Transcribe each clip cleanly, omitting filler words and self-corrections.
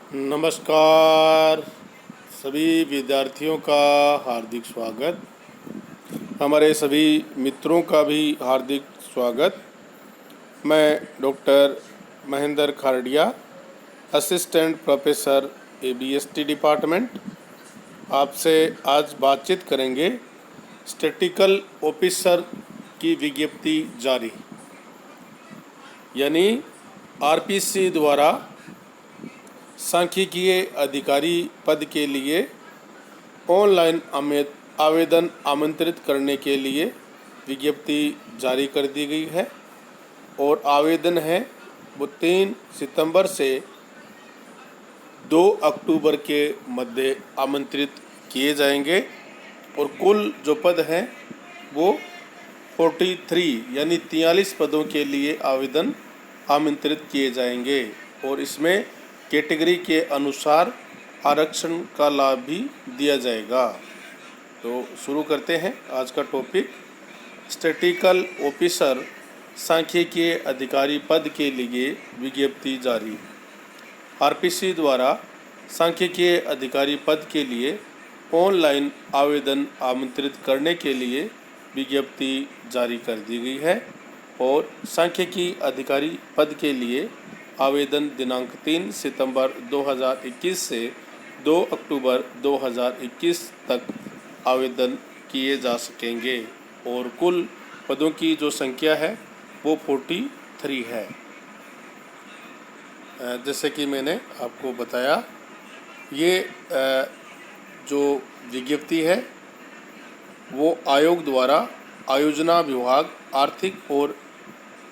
नमस्कार सभी विद्यार्थियों का हार्दिक स्वागत। हमारे सभी मित्रों का भी हार्दिक स्वागत। मैं doctor Mahendra Khardia, assistant professor ABST department, आपसे आज बातचीत करेंगे स्टैटिकल ऑफिसर की विज्ञप्ति जारी, यानी RPC द्वारा सांख्यिकीय अधिकारी पद के लिए ऑनलाइन आवेदन आमंत्रित करने के लिए विज्ञप्ति जारी कर दी गई है। और आवेदन है वो 3 सितंबर से 2 अक्टूबर के मध्य आमंत्रित किए जाएंगे। और कुल जो पद हैं वो 43 यानी 43 पदों के लिए आवेदन आमंत्रित किए जाएंगे। और इसमें कैटेगरी के अनुसार आरक्षण का लाभ भी दिया जाएगा। तो शुरू करते हैं आज का टॉपिक। स्टैटिकल ऑफिसर सांख्यिकीय अधिकारी पद के लिए विज्ञप्ति जारी। RPC द्वारा सांख्यिकीय अधिकारी पद के लिए ऑनलाइन आवेदन आमंत्रित करने के लिए विज्ञप्ति जारी कर दी गई है। और सांख्यिकीय अधिकारी पद के लिए आवेदन दिनांक 3 सितंबर 2021 से 2 अक्टूबर 2021 तक आवेदन किए जा सकेंगे। और कुल पदों की जो संख्या है वो 43 है। जैसे कि मैंने आपको बताया, ये जो विज्ञप्ति है वो आयोग द्वारा आयोजना विभाग आर्थिक और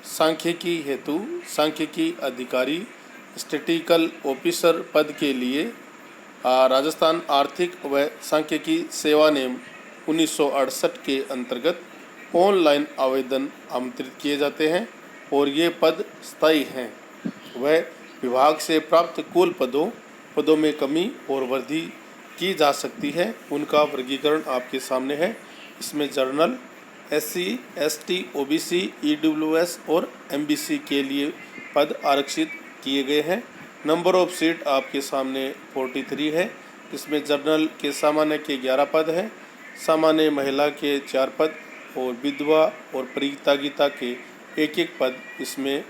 सांख्यिकी हेतु सांख्यिकी अधिकारी स्टैटिकल ऑफिसर पद के लिए राजस्थान आर्थिक व सांख्यिकी सेवा नियम 1968 के अंतर्गत ऑनलाइन आवेदन आमंत्रित किए जाते हैं। और ये पद स्थायी हैं। वह विभाग से प्राप्त कुल पदों में कमी और वृद्धि की जा सकती है। उनका वर्गीकरण आपके सामने है। इसमें journal, SC, ST, OBC, EWS और MBC के लिए पद आरक्षित किए गए हैं। नंबर ऑफ सीट आपके सामने 43 है। इसमें जर्नल के सामान्य के 11 पद हैं, सामान्य महिला के 4 पद और विधवा और परित्यागिता के 1-1 पद इसमें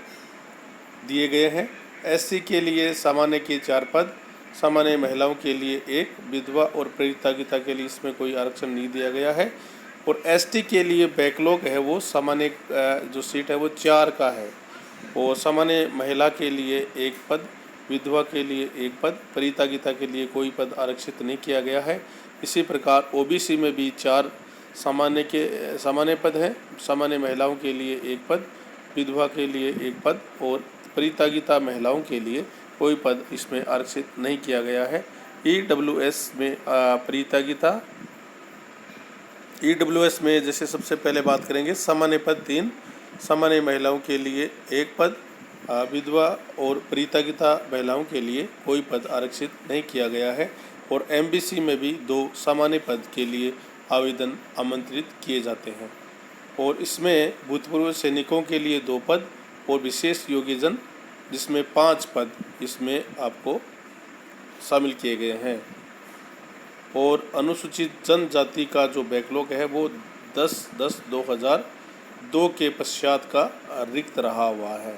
दिए गए हैं। SC के लिए सामान्य के 4 पद, सामान्य महिलाओं के लिए 1, विधवा और परित्यागिता के लिए इसमें कोई आरक्षण नहीं दिया गया है। और ST के लिए बैकलॉग है वो सामान्य जो सीट है वो 4 का है। और सामान्य महिला के लिए 1 पद, विधवा के लिए 1 पद, परित्यागिता के लिए कोई पद आरक्षित नहीं किया गया है। इसी प्रकार OBC में भी 4 सामान्य पद हैं, सामान्य महिलाओं के लिए 1 पद, विधवा के लिए 1 पद और परित्यागिता महिलाओं के लिए कोई पद इसमें आरक्षित नहीं किया गया है। EWS में EWS में जैसे सबसे पहले बात करेंगे, सामान्य पद 3, सामान्य महिलाओं के लिए 1 पद, विधवा और परित्यागिता महिलाओं के लिए कोई पद आरक्षित नहीं किया गया है। और MBC में भी 2 सामान्य पद के लिए आवेदन आमंत्रित किए जाते हैं। और इसमें भूतपूर्व सैनिकों के लिए 2 पद और विशेष योग्यजन जिसमें 5 पद इसमें आपको शामिल किए गए हैं। और अनुसूचित जनजाति का जो बैकलॉग है वो 10/10/2002 के पश्चात का रिक्त रहा हुआ है।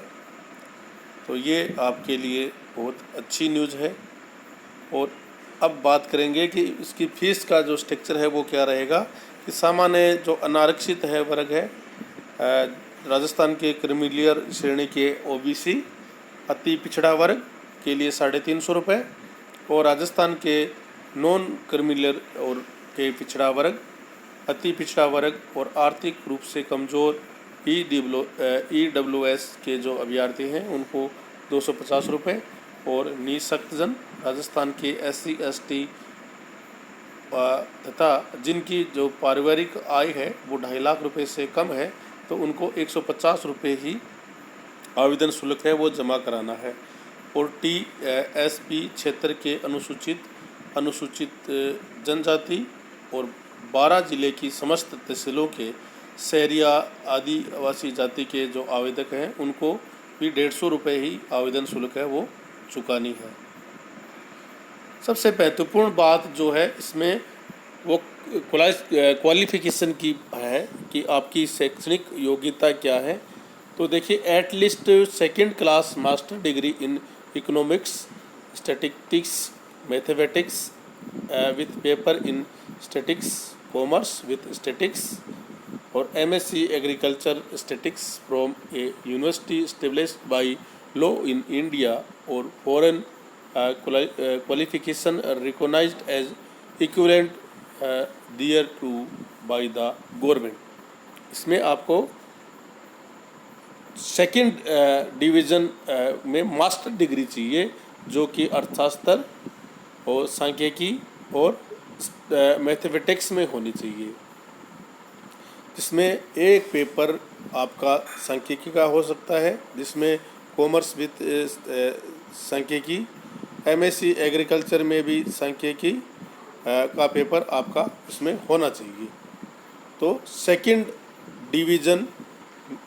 तो ये आपके लिए बहुत अच्छी न्यूज़ है। और अब बात करेंगे कि इसकी फ़ीस का जो स्ट्रक्चर है वो क्या रहेगा। कि सामान्य जो अनारक्षित है वर्ग है, राजस्थान के क्रीमिलियर श्रेणी के OBC अति पिछड़ा वर्ग के लिए 350 रुपये, और राजस्थान के नॉन क्रीमिलियर और के पिछड़ा वर्ग, अति पिछड़ा वर्ग और आर्थिक रूप से कमज़ोर EWS के जो अभ्यर्थी हैं उनको 250 रुपये, और निःशक्तजन राजस्थान के SC ST तथा जिनकी जो पारिवारिक आय है वो 2.5 लाख रुपए से कम है तो उनको 150 रुपये ही आवेदन शुल्क है वो जमा कराना है। और TSP क्षेत्र के अनुसूचित जनजाति और 12 जिले की समस्त तहसीलों के शहरिया आदिवासी जाति के जो आवेदक हैं उनको भी 150 रुपये ही आवेदन शुल्क है वो चुकानी है। सबसे महत्वपूर्ण बात जो है इसमें वो क्वालिफिकेशन की है कि आपकी शैक्षणिक योग्यता क्या है। तो देखिए, at least second class master degree in economics, statistics, mathematics with paper in statics, commerce with statics, और MSc agriculture statics from a university established by law in India, और foreign qualification recognized as equivalent thereto by the government। इसमें आपको second division में master degree चाहिए, जो कि अर्थशास्त्र और सांख्यिकी और मैथमेटिक्स में होनी चाहिए, जिसमें एक पेपर आपका सांख्यिकी का हो सकता है, जिसमें कॉमर्स विथ सांख्यिकी, एमएससी एग्रीकल्चर में भी सांख्यिकी का पेपर आपका इसमें होना चाहिए। तो second division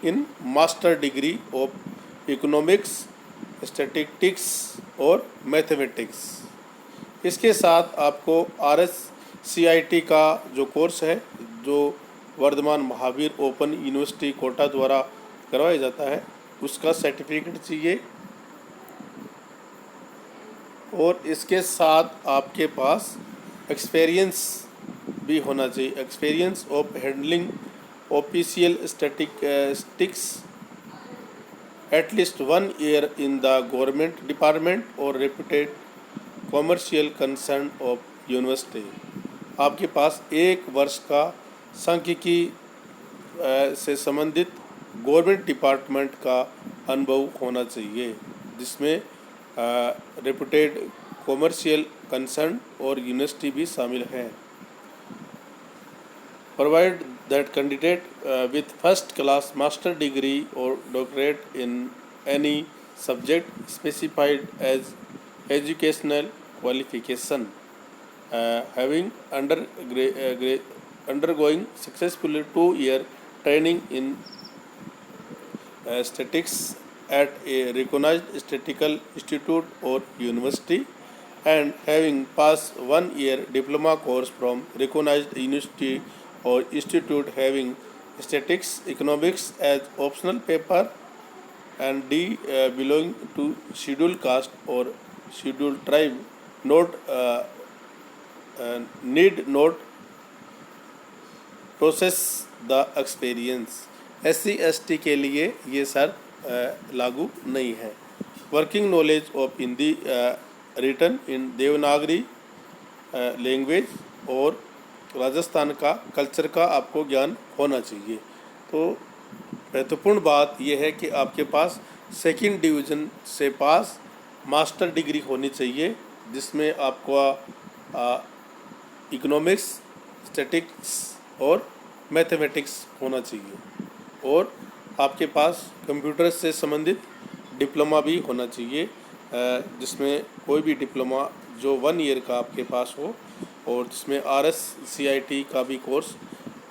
in master degree of economics, statistics और मैथमेटिक्स। इसके साथ आपको RSCIT का जो कोर्स है, जो वर्धमान महावीर ओपन यूनिवर्सिटी कोटा द्वारा करवाया जाता है, उसका सर्टिफिकेट चाहिए। और इसके साथ आपके पास एक्सपीरियंस भी होना चाहिए, experience of handling official statistics at least 1 year in the government department और reputed commercial concern of university. आपके पास 1 वर्ष का सांख्यिकी से संबंधित गवर्नमेंट डिपार्टमेंट का अनुभव होना चाहिए, जिसमें रेप्यूटेड कॉमर्शियल कंसर्न और यूनिवर्सिटी भी शामिल है। Provide that candidate with first class master degree और doctorate in any subject specified as educational qualification having undergoing successfully 2-year training in statistics at a recognized statistical institute or university, and having passed 1-year diploma course from recognized university or institute having statistics economics as optional paper, and D belonging to scheduled caste or scheduled tribe need not process the experience. SC/ST के लिए ये शर्त लागू नहीं है। Working knowledge of Hindi written in Devanagari language और राजस्थान का culture का आपको ज्ञान होना चाहिए। तो महत्वपूर्ण बात यह है कि आपके पास सेकंड डिवीज़न से पास मास्टर डिग्री होनी चाहिए, जिसमें आपको इकोनॉमिक्स, स्टैटिस्टिक्स और मैथमेटिक्स होना चाहिए, और आपके पास कंप्यूटर से संबंधित डिप्लोमा भी होना चाहिए, जिसमें कोई भी डिप्लोमा जो 1 ईयर का आपके पास हो, और जिसमें RSCIT का भी कोर्स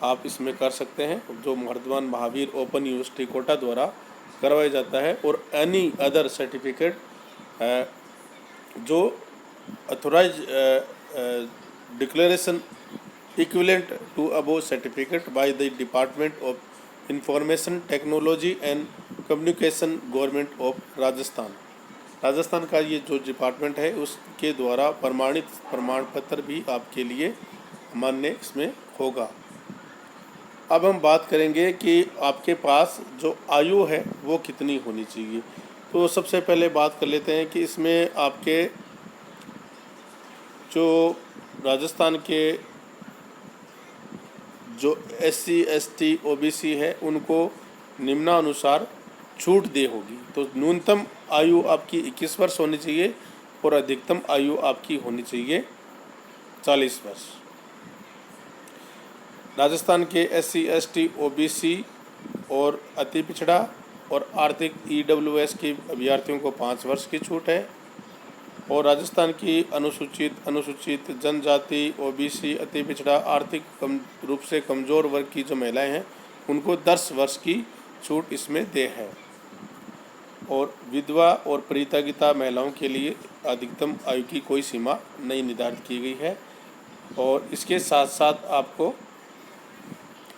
आप इसमें कर सकते हैं, जो वर्धमान महावीर ओपन यूनिवर्सिटी कोटा द्वारा करवाया जाता है, और एनी अदर सर्टिफिकेट जो authorise declaration equivalent to above certificate by the Department of Information Technology and Communication Government of Rajasthan. Rajasthan का ये जो डिपार्टमेंट है उसके द्वारा प्रमाणित प्रमाण पत्र भी आपके लिए मान्य इसमें होगा। अब हम बात करेंगे कि आपके पास जो आयु है वो कितनी होनी चाहिए। तो सबसे पहले बात कर लेते हैं कि इसमें आपके जो राजस्थान के जो SC/ST OBC है उनको निम्नानुसार छूट दे होगी। तो न्यूनतम आयु आपकी 21 वर्ष होनी चाहिए और अधिकतम आयु आपकी होनी चाहिए 40 वर्ष। राजस्थान के SC/ST OBC और अति पिछड़ा और आर्थिक EWS के अभ्यर्थियों को 5 वर्ष की छूट है, और राजस्थान की अनुसूचित जनजाति OBC अति पिछड़ा आर्थिक रूप से कमज़ोर वर्ग की जो महिलाएं हैं उनको 10 वर्ष की छूट इसमें दे है, और विधवा और परित्यक्ता महिलाओं के लिए अधिकतम आयु की कोई सीमा नहीं निर्धारित की गई है। और इसके साथ साथ आपको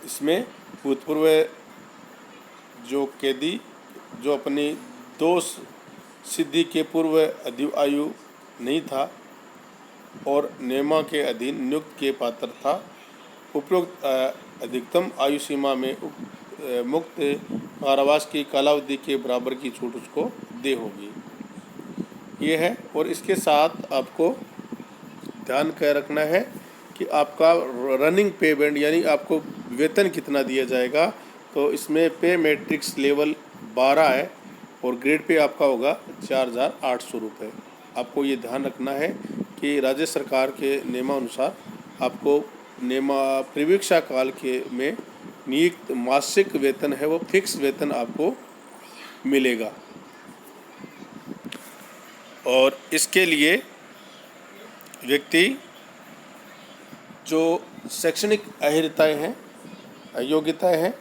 इसमें भूतपूर्व जो कैदी जो अपनी दोष सिद्धि के पूर्व आयु नहीं था और नियमा के अधीन नियुक्त के पात्र था, उपरोक्त अधिकतम आयु सीमा में मुक्त कारावास की कालावधि के बराबर की छूट उसको दे होगी। ये है। और इसके साथ आपको ध्यान क्या रखना है कि आपका रनिंग पे बैंड यानी आपको वेतन कितना दिया जाएगा। तो इसमें पे मैट्रिक्स लेवल 12 है और ग्रेड पे आपका होगा 4,800 रुपये। आपको ये ध्यान रखना है कि राज्य सरकार के नियमानुसार आपको परीक्षा काल के में नियुक्त मासिक वेतन है वो फिक्स वेतन आपको मिलेगा। और इसके लिए व्यक्ति जो शैक्षणिक अहर्ताएँ हैं, योग्यताएँ हैं,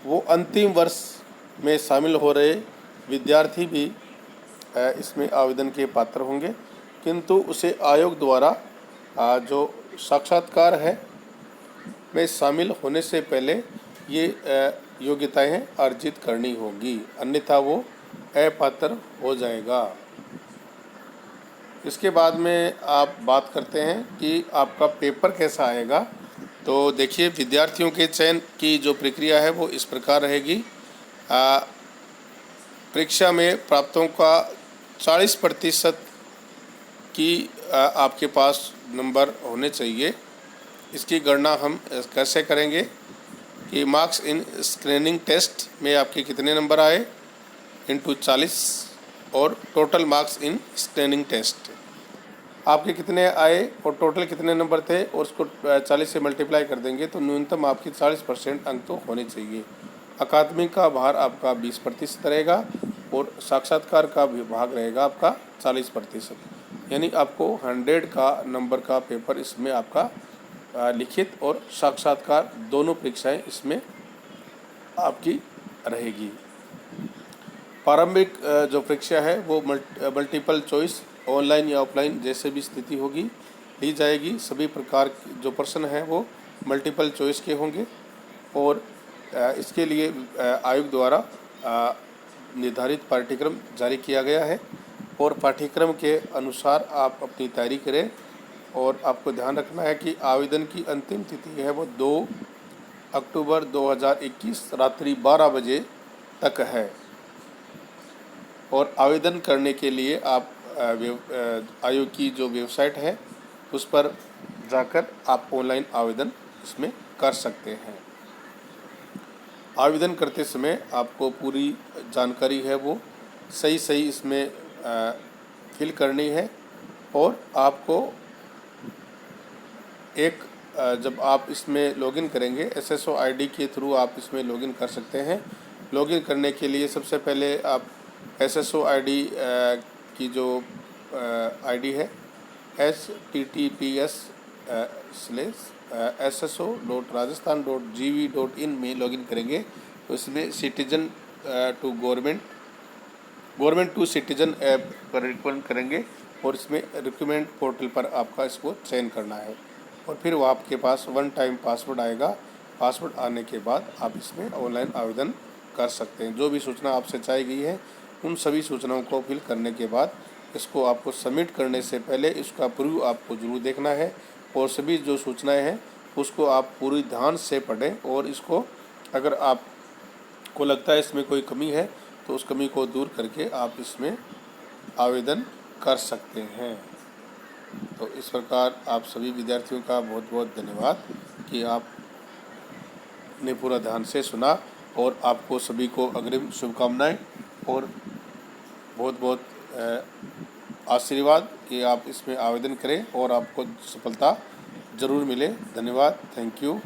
वो अंतिम वर्ष में शामिल हो रहे विद्यार्थी भी इसमें आवेदन के पात्र होंगे, किंतु उसे आयोग द्वारा जो साक्षात्कार है में शामिल होने से पहले ये योग्यताएँ अर्जित करनी होगी, अन्यथा वो अपात्र हो जाएगा। इसके बाद में आप बात करते हैं कि आपका पेपर कैसा आएगा। तो देखिए, विद्यार्थियों के चयन की जो प्रक्रिया है वो इस प्रकार रहेगी। परीक्षा में प्राप्तों का 40% की आपके पास नंबर होने चाहिए। इसकी गणना हम कैसे करेंगे कि मार्क्स इन स्क्रीनिंग टेस्ट में आपके कितने नंबर आए इंटू 40 और total marks in screening test आपके कितने आए और टोटल कितने नंबर थे और उसको 40 से मल्टीप्लाई कर देंगे तो न्यूनतम आपकी 40% अंक तो होने चाहिए। अकादमिक का भार आपका 20% रहेगा और साक्षात्कार का भाग रहेगा आपका 40%, यानी आपको 100 का नंबर का पेपर इसमें आपका लिखित और साक्षात्कार दोनों परीक्षाएं इसमें आपकी रहेगी। प्रारंभिक जो परीक्षा है वो मल्टीपल चॉइस ऑनलाइन या ऑफलाइन जैसे भी स्थिति होगी ली जाएगी। सभी प्रकार के जो प्रश्न हैं वो मल्टीपल चॉइस के होंगे और इसके लिए आयोग द्वारा निर्धारित पाठ्यक्रम जारी किया गया है और पाठ्यक्रम के अनुसार आप अपनी तैयारी करें। और आपको ध्यान रखना है कि आवेदन की अंतिम तिथि है वो 2 अक्टूबर 2021 रात्रि 12 बजे तक है। और आवेदन करने के लिए आप आयोग की जो वेबसाइट है उस पर जाकर आप ऑनलाइन आवेदन इसमें कर सकते हैं। आवेदन करते समय आपको पूरी जानकारी है वो सही इसमें फिल करनी है। और आपको एक जब आप इसमें लॉगिन करेंगे SSO ID के थ्रू आप इसमें लॉगिन कर सकते हैं। लॉगिन करने के लिए सबसे पहले आप SSO ID की जो ID है https://sso.rajasthan.gv.in में लॉगिन करेंगे तो इसमें citizen to government to citizen app पर रिकमेंड करेंगे और इसमें रिक्रूटमेंट पोर्टल पर आपका इसको चयन करना है और फिर वो आपके पास 1 टाइम पासवर्ड आएगा। पासवर्ड आने के बाद आप इसमें ऑनलाइन आवेदन कर सकते हैं। जो भी सूचना आपसे चाहिए गई है उन सभी सूचनाओं को फिल करने के बाद इसको आपको सबमिट करने से पहले इसका प्रूफ आपको ज़रूर देखना है और सभी जो सूचनाएं हैं उसको आप पूरी ध्यान से पढ़ें और इसको अगर आपको लगता है इसमें कोई कमी है तो उस कमी को दूर करके आप इसमें आवेदन कर सकते हैं। तो इस प्रकार आप सभी विद्यार्थियों का बहुत बहुत धन्यवाद कि आपने पूरा ध्यान से सुना और आपको सभी को अग्रिम शुभकामनाएं और बहुत बहुत आशीर्वाद कि आप इसमें आवेदन करें और आपको सफलता ज़रूर मिले। धन्यवाद। Thank you.